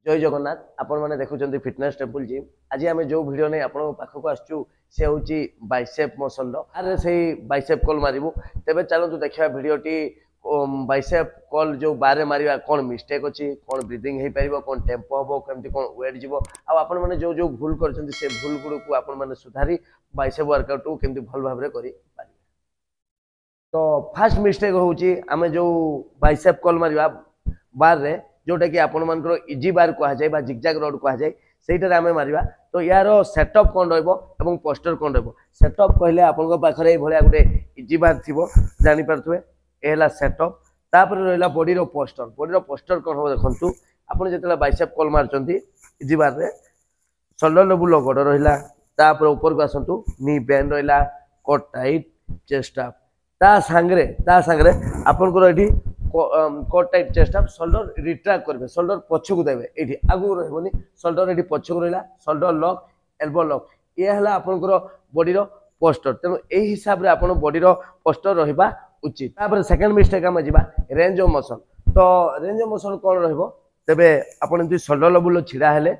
जय जगन्नाथ आपण मैंने देखुं फिटनेस टेम्पल जिम। आज आम जो भिड नहीं आप पाखक आसचु से हूँ बाइसेप मसल अरे से बाइसेप कल मारू तेज चलतु देखा भिडटी बाइसेप कल जो बारे मारिया कौन मिस्टेक अच्छी कौन ब्रीदिंग हो पार कौन टेम्पो हम कमी कौन वेट जीव आपण मैंने जो भूल कर भूल गुड़ को आपण सुधारी बाइसेप वर्कआउट को केमती भल भाव कर तो फास्ट मिस्टेक हूँ आम जो बाइसेप कल मारिया बार रे जोटा कि आपण मानकर इजी बार कहुए जिगजाग रोड कहुए से आम मारिबा तो यार सेटअप कौन रही पोस्टर कौन सेटअप कहले आपण पाखे भाया गोटे इजी बार थी जापारे यह सेटअप तापर रहा बॉडी पोस्टर कौन हम देखु आप जो बाइसेप कल मार्च इजी बार रे शोल्डर लेवल गोड़ रहा ऊपर को आसतु नी बेंड रहा कट टाइट चेस्ट अप ता सांगरे आपनकर एठी cut tight chest up shoulder retract करेंगे शोल्डर पछकू देवे ये आगू रही शोल्डर ये पछकू रहा शोल्डर लॉक एल्बो लॉक ये है आपनकर बॉडी पोस्टर तेणु यही हिसाब से आप बॉडी पोस्टर रहा उचित। तापर सेकंड मिस्टेक आम जा रेंज ऑफ मोशन तो रेंज ऑफ मोशन कौन रे आप शोल्डर लेवल छिड़ा हेले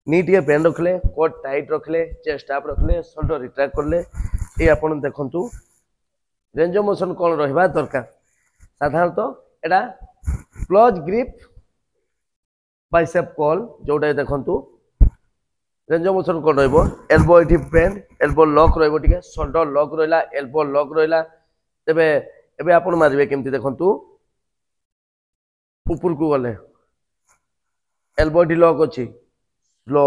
नी टे बेंड रखले कट टाइट रखले चेस्ट अप रखले शोल्डर रिट्रैक्ट करले ये आप देखु रेंज ऑफ मोशन कौन रहा दरकार साधारणतः एटा क्लोज ग्रिप बाइसेप कल जोटा देखु रेंज ऑफ मोशन कौन एल्बो ये बेंड एल्बो लॉक रे शोल्डर लॉक रहा एल्बो लॉक रहा तेबे एबे आपण मारिबे केमती देखंतु ऊपर को गले एल्बो डी लॉक अछि स्लो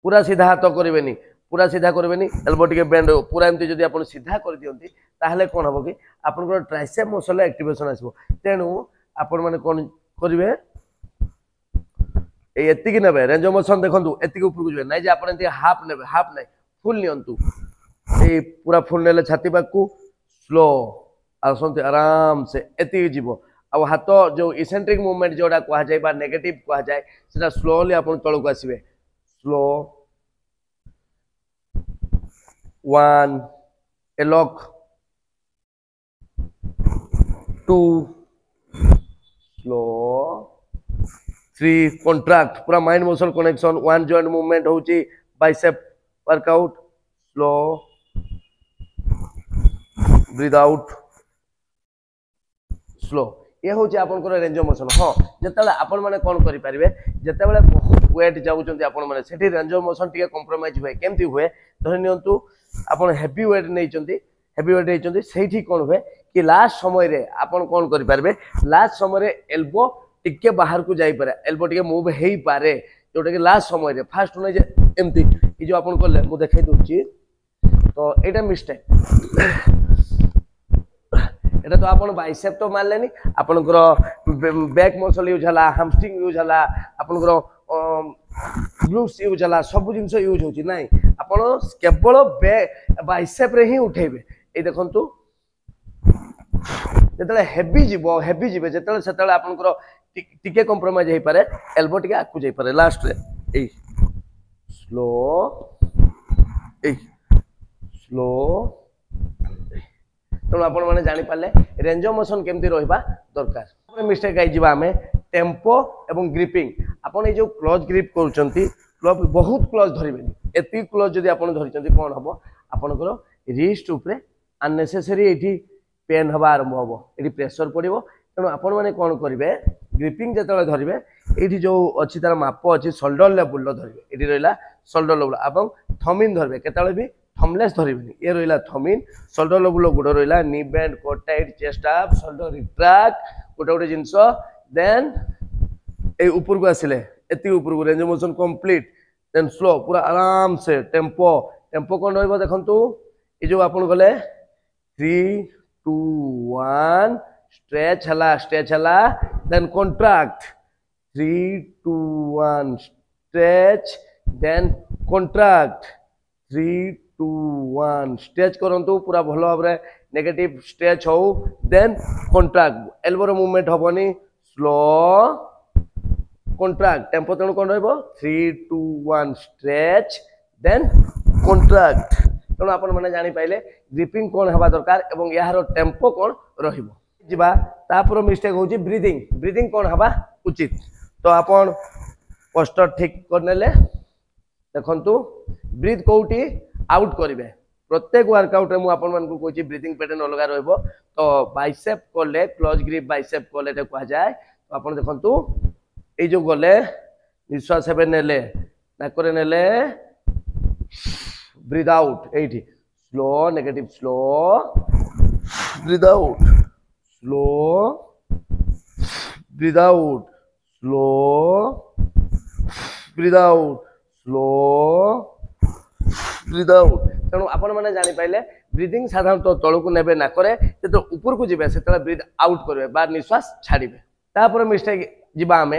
पूरा सीधा हाथ करेनि पूरा सीधा करेनि एल्बो टिके बेंड पूरा एमती जदि आपण सीधा कर दियंती ताहले कोन हबो कि आपनकर ट्राइसेप मसल एक्टिवेशन आसबो तेनु आपण माने कोन करिवे एतिकी नेबे रेंज ऑफ मोशन देखंतु एतिकी ऊपर को जवे नै जे आपण एति हाफ नेबे हाफ नै फुल नियंतु ए पूरा फुल नेले छाती पाकू स्लो आसंती आराम से एतिकी जीवो आ हाथ जो इसेंट्रिक मूवमेंट जोड़ा कहा जाए बा नेगेटिव कहा जाए सेटा स्लोली आपण तळको आसीबे स्लो 1 ए लॉक 2 स्लो 3 कॉन्ट्रैक्ट पूरा mind muscle connection 1 joint movement होची bicep workout slow breathe out slow ये हूँ आपंकर रेंज ऑफ मोशन हाँ जिते आपण मैंने कौन करेंगे जिते बहुत वेट जाऊँच आपण मैंने से range of motion T compromise हुए केमती हुए धरी नियंतु आपण हेवी वेट नहीं से कौन हुए कि लास्ट समय आपण कौन करेंगे लास्ट समय एल्बो टिके बाहर को जापे एल्बो टिके मूव हो पारे जोटा कि लास्ट समय फास्ट नहीं एमती जो आप कले मुझे देखा दूसरी तो यहाँ मिस्टेक एटा तो आपण बाइसेप तो मारलेनी आपनकर बैक मसल यूज हला हैमस्ट्रिंग यूज हला आपनकर ग्लूट्स यूज हला सब जिंस यूज होची नाही आपण केवल बाइसेप रे ही उठेबे ए देखंतु जेतले हेवी जीवे जेतले सेतले आपनकर टिके कंप्रोमाइज हे पारे एल्बो टिके आकु जाई पारे लास्ट रे ए स्लो तेणु आपण मैंने जापारे रेंज ऑफ मोशन केमती रहा दरकार मिस्टेक आम टेम्पो एवं ग्रिपिंग आपड़ जो क्लोज ग्रिप कर बहुत क्लोज धरबे एति क्लोज जदि आप धरी कौन हम आपंकर रिस्ट उपरे अननेसेसरी ये पेन हवा आरंभ हम ये प्रेसर पड़ो तेणु आपण मैंने कौन करेंगे ग्रिपिंग जो धरबे ये जो अच्छी तार माप अच्छी शोल्डर लेवल धरबे ये रहा शोल्डर लेवल और थमिन धरबे केतले भी थमलेस धरबे ये रहा थमिन शोल्डर लेवल गोड़ रहा knee bend cut tight chest up shoulder retract गोटे गोटे जिनस देन ए ऊपर को आसिले एति ऊपर को range of motion complete then slow पूरा आराम से टेम्पो कौन रहिबो देखंतु ए जो आपण गले 3 2 1 स्ट्रेच हला then contract 3 2 1 stretch then contract 3 2 1 stretch करंतु पूरा भल भाव नेगेटिव स्ट्रेच हो देन कॉन्ट्रैक्ट एल्बो रो मूवमेंट हबनी स्लो कॉन्ट्रैक्ट टेम्पो तेणु कौन रहिबो 3 2 1 स्ट्रेच देन कॉन्ट्रैक्ट तेणु आपण माने जानि पाइले ग्रिपिंग कौन हवा दरकार एवं यार टेम्पो कौन रहिबो जिबा तापर मिस्टेक होची ब्रीदिंग कौन हवा उचित। तो आपण पोस्टर ठीक करनेले देखंतु ब्रीथ कोउटी आउट करिवे प्रत्येक वर्कआउट रे मु आपण मन को कोची ब्रीथिंग पैटर्न अलग रहइबो। तो बाइसेप कोले क्लोज ग्रिप बाइसेप कोले रे कहा जाए। तो आपण देखंतु ए जो गले निश्वास हेबे नेले नाकरे नेले ब्रीथ आउट एठी slow negative slow breathe out slow breathe out slow breathe out slow breathe out. तेणु आपण मैंने जानी पाइले ब्रीथिंग साधारणतः तलू नेबे नाकरे जो ऊपर को जीवे से ब्रीथ आउट करेंगे बार निश्वास छाड़े। तापर मिस्टेक जीवा आमे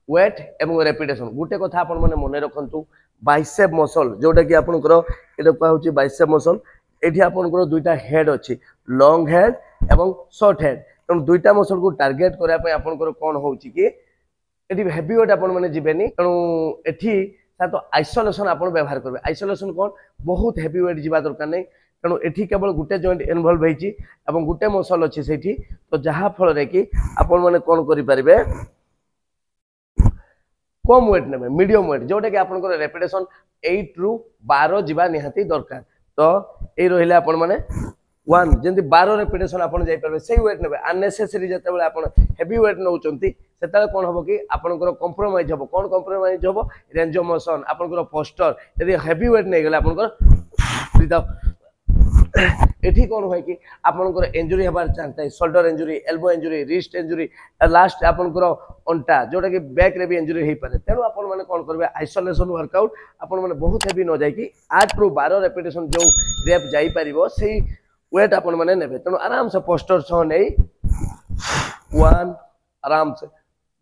वेट एवं रेपिटेशन गोटे कथा आपण मैंने मन रखु बाइसेप मसल जोटा कि आपंकर ये कहुच्छी बाइसेप मसल ये आपंकर दुईटा हेड अच्छी लॉन्ग हेड एवं शॉर्ट हेड। तेणु दुईटा मसल को टार्गेट करने आपंकर कौन हो हेवी वेट आपण मैंने जीवेनि। तेणु एठी तो आइसोलेशन आप व्यवहार करेंगे। आइसोलेशन कौन बहुत हेवी वेट जीवा दरकार नहीं। तेणु एठी केवल गोटे जॉइंट इनवॉल्व होती गोटे मसल अच्छी से तो जहाँ फल कि आपण मैंने कौन करेंगे कम वेट ने मीडियम वेट जोटा कि आपंकर रेपिटेशन 8 रु 12 जीवा निहाती दरकार। तो ये रही आपण मैंने 1 जमी 12 रेपिटेशन आप से वेट ने अननेसेसरी जिते आप हेवी वेट नौ से कौन हम कि आपंकर कंप्रोमाइज हम कौन कंप्रोमाइज हम रेंज ऑफ मोशन आपंकर पोस्टर यदि हेवी वेट नहीं गले आपंकर एठी कौन हुए कि आपंकर इंजुरी हबार चांस है shoulder injury elbow injury wrist injury last आपंकर अंटा जोटा कि बैक रे भी इंजुरी हो पारे। तेणु आपण मैंने कौन करेंगे आइसोलेशन वर्कआउट आपण मैंने बहुत हेवी न जाकि 8 रु 12 रेपिटेशन जो रेप जाई परिबो सेही वेट आपण मैंने नेबे। तेणु आराम से पोस्टर सह नहीं 1 आराम से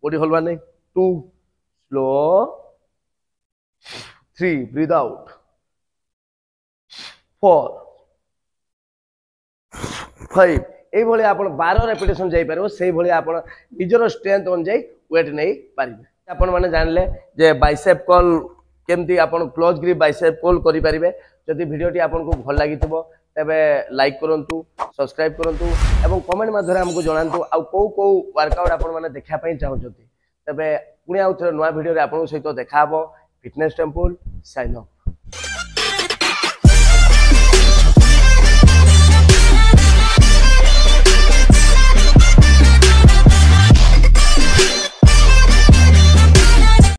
बॉडी होल्ड नहीं 2 स्लो 3 ब्रीथ आउट 4 5 ये आप 12 रेपिटेशन जापर से निजर स्ट्रेंथ अनुजाई वेट नहीं पारे। आपण मैंने जानले जे बाइसेप कॉल केमती आप क्लोज ग्रिप बाइसेप कॉल करेंगे। जदि वीडियोटी आपको भल लगी तेबे लाइक करंतु सब्सक्राइब करंतु एवं कमेंट माध्यम हमको जनातु आ कौ वर्कआउट आपण मैंने देखा चाहते तेबे पुणी आउ नुआ वीडियो आपन सहित देखा फिटनेस टेम्पल साइन ऑफ।